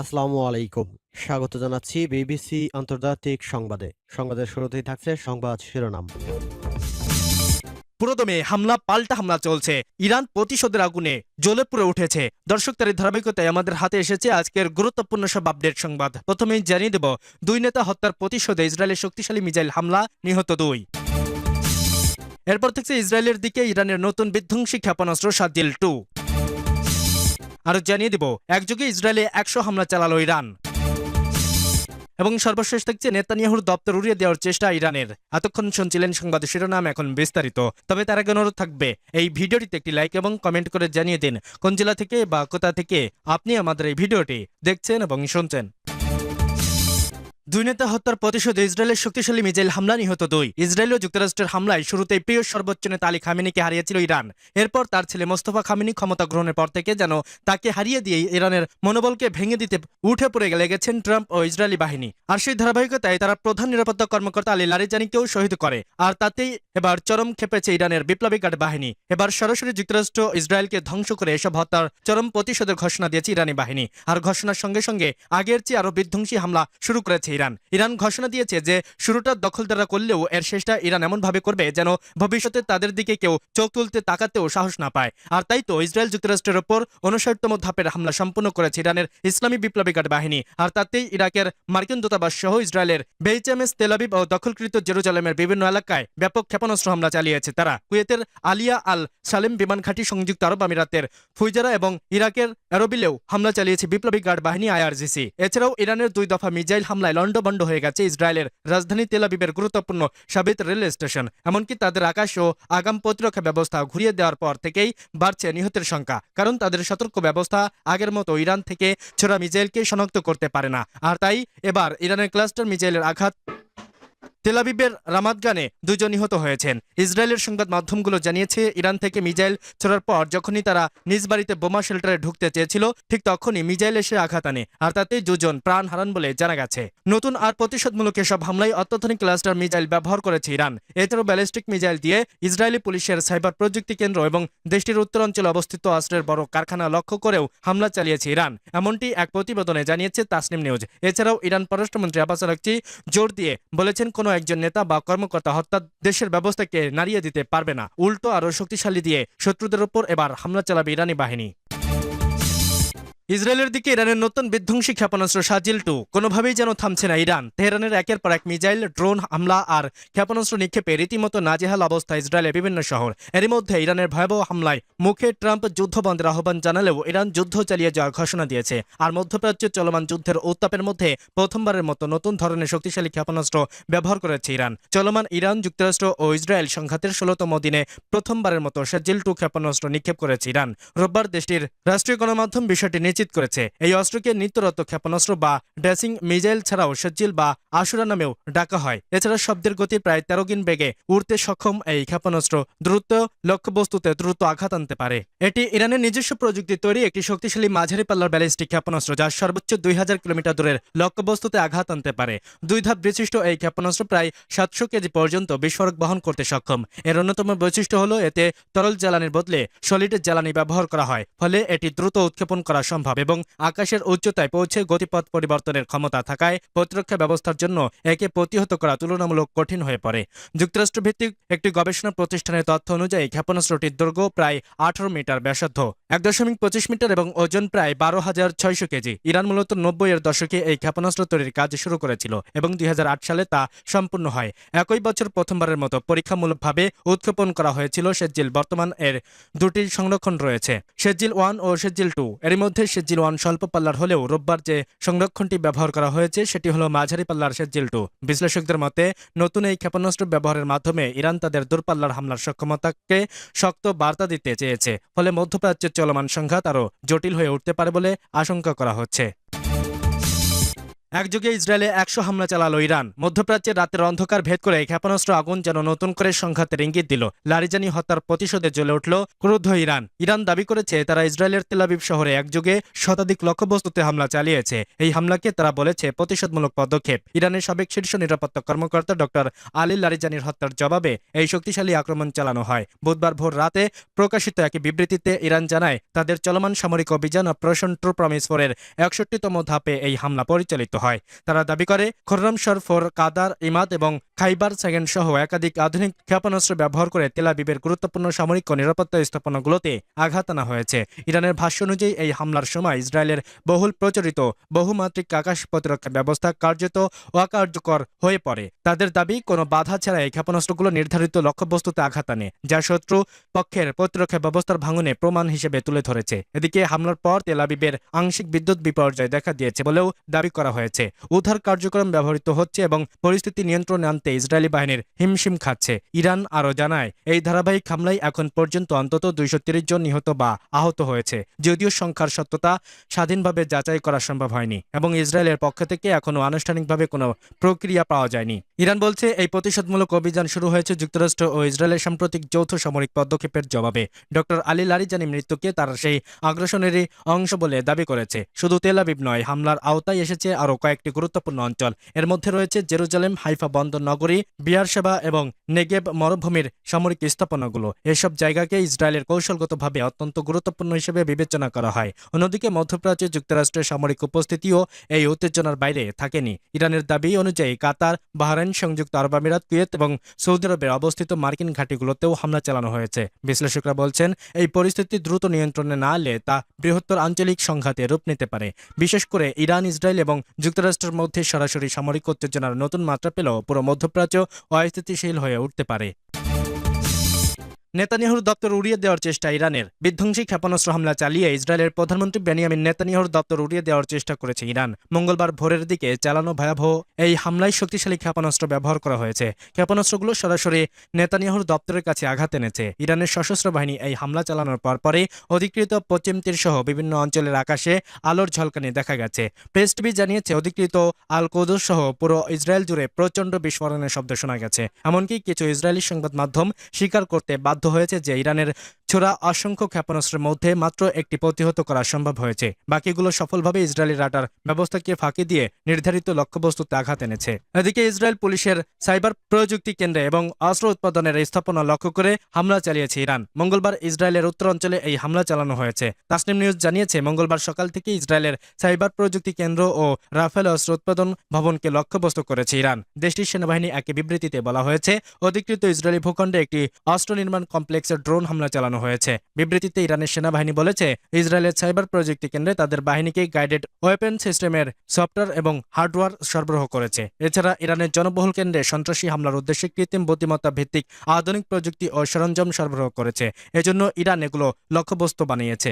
আসসালামু আলাইকুম। স্বাগত জানাচ্ছি বিবিসি আন্তর্জাতিক সংবাদে। সংবাদের শুরুতেই থাকছে সংবাদ শিরোনাম। পুরোদমে হামলা পাল্টা হামলা চলছে। ইরান প্রতিশোধের আগুনে জ্বলে পুড়ে উঠেছে। দর্শক, তার ধারাবাহিকতায় আমাদের হাতে এসেছে আজকের গুরুত্বপূর্ণ সব আপডেট সংবাদ। প্রথমেই জানিয়ে দেব, দুই নেতা হত্যার প্রতিশোধে ইসরায়েলের শক্তিশালী মিসাইল হামলা, নিহত 2। এরপর থেকে ইসরায়েলের দিকে ইরানের নতুন বিধ্বংসী ক্ষেপণাস্ত্র শাজিল-2। আরো জানিয়ে দেব, একযোগে ইসরায়েলে 100 হামলা চালালো ইরান। এবং সর্বশেষ থাকছে নেতানিয়াহুর দপ্তর উড়িয়ে দেওয়ার চেষ্টা ইরানের। এতক্ষণ শুনছিলেন সংবাদ শিরোনাম, এখন বিস্তারিত। তবে তার আগে অনুরোধ থাকবে, এই ভিডিওটিতে একটি লাইক এবং কমেন্ট করে জানিয়ে দিন কোন জেলা থেকে বা কোথা থেকে আপনি আমাদের এই ভিডিওটি দেখছেন এবং শুনছেন। দুই নেতা হত্যার প্রতিশোধে ইসরায়েলের শক্তিশালী মিসাইল হামলা, নিহত 2। ইসরায়েল ও যুক্তরাষ্ট্রের হামলায় শুরুতেই প্রিয় সর্বোচ্চ নেতা আলী খামেনিকে হারিয়েছিল ইরান। এরপর তার ছেলে মোস্তফা খামেনি ক্ষমতা গ্রহণের পর থেকে যেন তাকে হারিয়ে দিয়ে ইরানের মনোবলকে ভেঙে দিতে উঠে পড়ে লেগেছেন ট্রাম্প ও ইসরায়েলি বাহিনী। আর সেই ধারাবাহিকতায় তারা প্রধান নিরাপত্তা কর্মকর্তা আলী লারিজানিকেও শহীদ করে। আর তাতেই এবার চরম খেপেছে ইরানের বিপ্লবী গার্ড বাহিনী। এবার সরাসরি যুক্তরাষ্ট্র ইসরায়েলকে ধ্বংস করে এসব হত্যার চরম প্রতিশোধের ঘোষণা দিয়েছে ইরানি বাহিনী। আর ঘোষণার সঙ্গে সঙ্গে আগের চেয়ে আরো বিধ্বংসী হামলা শুরু করেছে ইরান ঘোষণা দিয়েছে যে শুরুটা দখলদাররা করলেও এর শেষটা ইরান এমন ভাবে করবে যেন ভবিষ্যতে তাদের দিকে কেউ চোখ তুলতে তাকাতেও সাহস না পায়। আর তাই তো ইসরায়েল যুক্তরাষ্ট্রের ওপর 59তম ধাপের হামলা সম্পন্ন করেছে ইরানের ইসলামী বিপ্লবী গার্ড বাহিনী। আর তাতেই ইরাকের মার্কিন দূতাবাস সহ ইসরায়েলের বেইচএমএস, তেল আবিব ও দখলকৃত জেরুজালেমের বিভিন্ন এলাকায় ব্যাপক ক্ষেপণাস্ত্র হামলা চালিয়েছে তারা। কুয়েতের আলিয়া আল সালেম বিমান ঘাঁটি, সংযুক্ত আরব আমিরাতের ফুইজারা এবং ইরাকের এরবিলেও হামলা চালিয়েছে বিপ্লবী গার্ড বাহিনী আইআরজিসি। এছাড়াও ইরানের 2 দফা মিসাইল হামলায় লন্ডভন্ড হয়ে গেছে ইসরায়েলের রাজধানী তেল আবিবের গুরুত্বপূর্ণ সাবেত রেল স্টেশন। এমনকি তাদের আকাশ ও আগাম প্রতিরক্ষা ব্যবস্থা ঘুরিয়ে দেওয়ার পর থেকেই বাড়ছে নিহতের সংখ্যা, কারণ তাদের সতর্ক ব্যবস্থা আগের মতো ইরান থেকে ছোড়া মিসাইলকে শনাক্ত করতে পারে না। আর তাই এবার ইরানের ক্লাস্টার মিসাইলের আঘাত তেল আবিবের রামাদগানে 2 জন নিহত হয়েছেন। ইসরায়েলের সংবাদ মাধ্যমগুলো জানিয়েছে, ইরান থেকে মিসাইল ছোড়ার পর যখনই তারা নিজ বাড়িতে বোমা শেল্টারে ঢুকতে চেয়েছিল, ঠিক তখনই মিসাইল এসে আঘাত আনে। আর তাতেই 2 জন প্রাণ হারান বলে জানা গেছে। নতুন আর প্রতিশোধমূলক এসব হামলায় অত্যাধুনিক ক্লাস্টার মিসাইল ব্যবহার করেছে ইরান। এছাড়াও ব্যালিস্টিক মিসাইল দিয়ে ইসরায়েলি পুলিশের সাইবার প্রযুক্তি কেন্দ্র এবং দেশটির উত্তরাঞ্চলে অবস্থিত অস্ত্রের বড় কারখানা লক্ষ্য করেও হামলা চালিয়েছে ইরান, এমনটি এক প্রতিবেদনে জানিয়েছে তাসনিম নিউজ। এছাড়াও ইরান পররাষ্ট্রমন্ত্রী আব্বাস আরাগচি জোর দিয়ে বলেছেন, কোনো একজন নেতা বা কর্মকর্তা হত্যা দেশের ব্যবস্থাকে নাড়িয়ে দিতে পারবে না। উল্টো আরো শক্তিশালী দিয়ে শত্রুদের উপর এবার হামলা চালাবে ইরানি বাহিনী। ইসরায়েলের দিকে ইরানের নতুন বিধ্বংসী ক্ষেপণাস্ত্র শাজিল-2। কোনোভাবেই যেন থামছে না ইরান। তেহরানের একের পর এক মিসাইল, ড্রোন হামলা আর ক্ষেপণাস্ত্র নিক্ষেপে রীতিমতো নাজেহাল অবস্থা ইসরায়েলের বিভিন্ন শহর। এরই মধ্যে ইরানের ভয়াবহ হামলায় মুখে ট্রাম্প যুদ্ধ বন্ধের আহ্বান জানালেও ইরান যুদ্ধ চালিয়ে যাওয়ার ঘোষণা দিয়েছে। আর মধ্যপ্রাচ্যের চলমান যুদ্ধের উত্তাপের মধ্যে প্রথমবারের মতো নতুন ধরনের শক্তিশালী ক্ষেপণাস্ত্র ব্যবহার করেছে ইরান। চলমান ইরান যুক্তরাষ্ট্র ও ইসরায়েল সংঘাতের 16তম দিনে প্রথমবারের মতো শাজিল-2 ক্ষেপণাস্ত্র নিক্ষেপ করেছে ইরান। রোববার দেশটির রাষ্ট্রীয় গণমাধ্যম বিষয়টি নিশ্চিত করেছে। এই অস্ত্রকে নিত্যরত ক্ষেপণাস্ত্র বা ড্রেসিং মিসাইল ছাড়াও শাজিল বা আশুরা নামেও ডাকা হয়। এছাড়া শব্দের গতি প্রায় 13 গুণ বেগে উড়তে সক্ষম এই ক্ষেপণাস্ত্র দ্রুত লক্ষ্যবস্তুতে দ্রুত আঘাত আনতে পারে। এটি ইরানের নিজস্ব প্রযুক্তি তৈরি একটি শক্তিশালী মাঝারি পাল্লার ব্যালিস্টিক ক্ষেপণাস্ত্র, যা সর্বোচ্চ 2000 কিলোমিটার দূরের লক্ষ্যবস্তুতে আঘাত আনতে পারে। 2 ধাপ বিশিষ্ট এই ক্ষেপণাস্ত্র প্রায় 700 কেজি পর্যন্ত বিস্ফোরক বহন করতে সক্ষম। এর অন্যতম বৈশিষ্ট্য হলো এতে তরল জ্বালানির বদলে সলিড জ্বালানি ব্যবহার করা হয়, ফলে এটি দ্রুত উৎক্ষেপণ করা সম্ভব এবং আকাশের উচ্চতায় পৌঁছে গতিপথ পরিবর্তনের ক্ষমতা থাকায় প্রতিরক্ষা ব্যবস্থার জন্য একে প্রতিহত করা তুলনামূলক কঠিন হয়ে পড়ে। যুক্তরাষ্ট্রভিত্তিক একটি গবেষণা প্রতিষ্ঠানের তথ্য অনুযায়ী ক্ষেপণাস্ত্রটির দৈর্ঘ্য প্রায় 18 মিটার, ব্যাসার্ধ 1.25 মিটার এবং ওজন প্রায় 12,600 কেজি। ইরান মূলত 90-এর দশকে এই ক্ষেপণাস্ত্র তৈরির কাজ শুরু করেছিল এবং 2008 সালে তা সম্পূর্ণ হয়। একই বছর প্রথমবারের মতো পরীক্ষামূলকভাবে উৎক্ষেপণ করা হয়েছিল শাজিল। বর্তমান এর 2টি সংরক্ষণ রয়েছে, শাজিল-1 ও শাজিল-2। এর মধ্যে শাজিল-1 স্বল্প পাল্লার হলেও রোববার যে সংরক্ষণটি ব্যবহার করা হয়েছে সেটি হলো মাঝারি পাল্লার শাজিল-2। বিশ্লেষকদের মতে, নতুন এই ক্ষেপণাস্ত্র ব্যবহারের মাধ্যমে ইরান তাদের দূরপাল্লার হামলার সক্ষমতাকে শক্ত বার্তা দিতে চেয়েছে, ফলে মধ্যপ্রাচ্যের চলমান সংঘাত আরও জটিল হয়ে উঠতে পারে বলে আশঙ্কা করা হচ্ছে। একযোগে ইসরায়েলে 100 হামলা চালালো ইরান। মধ্যপ্রাচ্যের রাতের অন্ধকার ভেদ করে ক্ষেপণাস্ত্র আগুন যেন নতুন করে সংঘাতের ইঙ্গিত দিল। লারিজানি হত্যার প্রতিশোধে জ্বলে উঠল ক্রুদ্ধ ইরান। ইরান দাবি করেছে তারা ইসরায়েলের তেল আবিব শহরে একযোগে শতাধিক লক্ষ্যবস্তুতে হামলা চালিয়েছে। এই হামলাকে তারা বলেছে প্রতিশোধমূলক পদক্ষেপ। ইরানের সাবেক শীর্ষ নিরাপত্তা কর্মকর্তা ডক্টর আলী লারিজানির হত্যার জবাবে এই শক্তিশালী আক্রমণ চালানো হয়। বুধবার ভোর রাতে প্রকাশিত এক বিবৃতিতে ইরান জানায় তাদের চলমান সামরিক অভিযান অপারেশন ট্রু প্রমিস 4-এর 61তম ধাপে এই হামলা পরিচালিত হয়। তারা দাবি করে খোররামশর 4, কাদার, ইমাদ এবং খাইবার সেকেন্ড সহ একাধিক আধুনিক ক্ষেপণাস্ত্র ব্যবহার করে তেল আবিবের গুরুত্বপূর্ণ সামরিক ও নিরাপত্তা স্থাপনাগুলোতে আঘাত আনা হয়েছে। ইরানের ভাষ্য অনুযায়ী এই হামলার সময় ইসরায়েলের বহুল প্রচলিত বহুমাত্রিক আকাশ প্রতিরক্ষা ব্যবস্থা কার্যত অকার্যকর হয়ে পড়ে। তাদের দাবি কোনো বাধা ছাড়াই এই ক্ষেপণাস্ত্রগুলো নির্ধারিত লক্ষ্যবস্তুতে আঘাত আনে, যা শত্রু পক্ষের প্রতিরক্ষা ব্যবস্থার ভাঙনে প্রমাণ হিসেবে তুলে ধরেছে। এদিকে হামলার পর তেল আবিবের আংশিক বিদ্যুৎ বিপর্যয় দেখা দিয়েছে বলেও দাবি করা হয়েছে। উদ্ধার কার্যক্রম ব্যবহৃত হচ্ছে এবং পরিস্থিতি নিয়ন্ত্রণে আনতে ইসরায়েলি বাহিনীর হিমশিম খাচ্ছে। ইরান আরও জানায় এই ধারাবাহিক হামলায় এখন পর্যন্ত অন্তত 230 জন নিহত বা আহত হয়েছে, যদিও সংখ্যার সত্যতা স্বাধীনভাবে যাচাই করা সম্ভব হয়নি এবং ইসরায়েলের পক্ষ থেকে এখনও আনুষ্ঠানিকভাবে কোনো প্রক্রিয়া পাওয়া যায়নি। ইরান বলছে এই প্রতিশোধমূলক অভিযান শুরু হয়েছে যুক্তরাষ্ট্র ও ইসরায়েলের সাম্প্রতিক যৌথ সামরিক পদক্ষেপের জবাবে। ডক্টর আলী লারিজানি মৃত্যুকে তার সেই আগ্রাসনেরই অংশ বলে দাবি করেছে। শুধু তেল আবিব নয়, হামলার আওতায় এসেছে আরও কয়েকটি গুরুত্বপূর্ণ অঞ্চল। এর মধ্যে রয়েছে জেরুজালেম, হাইফা বন্দর নগরী, বিয়ারশেবা এবং নেগেব মরুভূমির সামরিক স্থাপনাগুলো। এসব জায়গাকে ইসরায়েলের কৌশলগতভাবে অত্যন্ত গুরুত্বপূর্ণ হিসেবে বিবেচনা করা হয়। অন্যদিকে মধ্যপ্রাচ্যে যুক্তরাষ্ট্রের সামরিক উপস্থিতিও এই উত্তেজনার বাইরে থাকেনি। ইরানের দাবি অনুযায়ী কাতার, বাহরাইন, সংযুক্ত আরব আমিরাত, কুয়েত এবং সৌদি আরবে অবস্থিত মার্কিন ঘাঁটিগুলোতেও হামলা চালানো হয়েছে। বিশ্লেষকরা বলছেন এই পরিস্থিতি দ্রুত নিয়ন্ত্রণে না এলে তা বৃহত্তর আঞ্চলিক সংঘাতে রূপ নিতে পারে। বিশেষ করে ইরান, ইসরায়েল এবং যুক্তরাষ্ট্রের মধ্যে সরাসরি সামরিক উত্তেজনার নতুন মাত্রা পেলেও পুরো মধ্যপ্রাচ্য অস্থিতিশীল হয়ে উঠতে পারে। নেতানিয়াহুর দপ্তর উড়িয়ে দেওয়ার চেষ্টা ইরানের। বিধ্বংসী ক্ষেপণাস্ত্র হামলা চালিয়ে ইসরায়েলের প্রধানমন্ত্রী বেনিয়ামিন নেতানিয়াহুর দপ্তর উড়িয়ে দেওয়ার চেষ্টা করেছে ইরান। মঙ্গলবার ভোরের দিকে চালানো ভয়াবহ এই হামলায় শক্তিশালী ক্ষেপণাস্ত্র ব্যবহার করা হয়েছে। ক্ষেপণাস্ত্রগুলো সরাসরি নেতানিয়াহুর দপ্তরের কাছে আঘাত এনেছে। ইরানের সশস্ত্র বাহিনী এই হামলা চালানোর পরপরই অধিকৃত পশ্চিম তীর সহ বিভিন্ন অঞ্চলের আকাশে আলোর ঝলকানি দেখা গেছে। প্রেস টিভি জানিয়েছে অধিকৃত আল কুদস সহ পুরো ইসরায়েল জুড়ে প্রচণ্ড বিস্ফোরণের শব্দ শোনা গেছে। এমনকি কিছু ইসরায়েলি সংবাদ মাধ্যম স্বীকার করতে বাধ্য হয়েছে যে ইরানের ছোড়া অসংখ্য ক্ষেপণাস্ত্রের মধ্যে মাত্র একটি প্রতিহত করা সম্ভব হয়েছে। বাকিগুলো সফলভাবে ইসরায়েলি রাডার ব্যবস্থাকে ফাঁকি দিয়ে নির্ধারিত লক্ষ্যবস্তুতে আঘাত এনেছে। এদিকে ইসরায়েল পুলিশের সাইবার প্রযুক্তি কেন্দ্রে এবং অস্ত্র উৎপাদনের স্থাপনা লক্ষ্য করে হামলা চালিয়েছে ইরান। মঙ্গলবার ইসরায়েলের উত্তরাঞ্চলে এই হামলা চালানো হয়েছে। তাসনিম নিউজ জানিয়েছে মঙ্গলবার সকাল থেকে ইসরায়েলের সাইবার প্রযুক্তি কেন্দ্র ও রাফেল অস্ত্র উৎপাদন ভবনকে লক্ষ্যবস্তু করেছে ইরান। দেশটির সেনাবাহিনী এক বিবৃতিতে বলা হয়েছে অধিকৃত ইসরায়েলি ভূখণ্ডে একটি অস্ত্র নির্মাণ কমপ্লেক্সে ড্রোন হামলা চালানো হয়েছে। বিবৃতিতে ইরানের সেনাবাহিনী বলেছে ইসরায়েলের সাইবার প্রযুক্তি কেন্দ্রে তাদের বাহিনীকে গাইডেড ওয়েপন সিস্টেমের সফটওয়্যার এবং হার্ডওয়্যার সরবরাহ করেছে। এছাড়া ইরানের জনবহুল কেন্দ্রে সন্ত্রাসী হামলার উদ্দেশ্যে কৃত্রিম বুদ্ধিমত্তা ভিত্তিক আধুনিক প্রযুক্তি ও সরঞ্জাম সরবরাহ করেছে। এজন্য ইরান এগুলো লক্ষ্যবস্তু বানিয়েছে।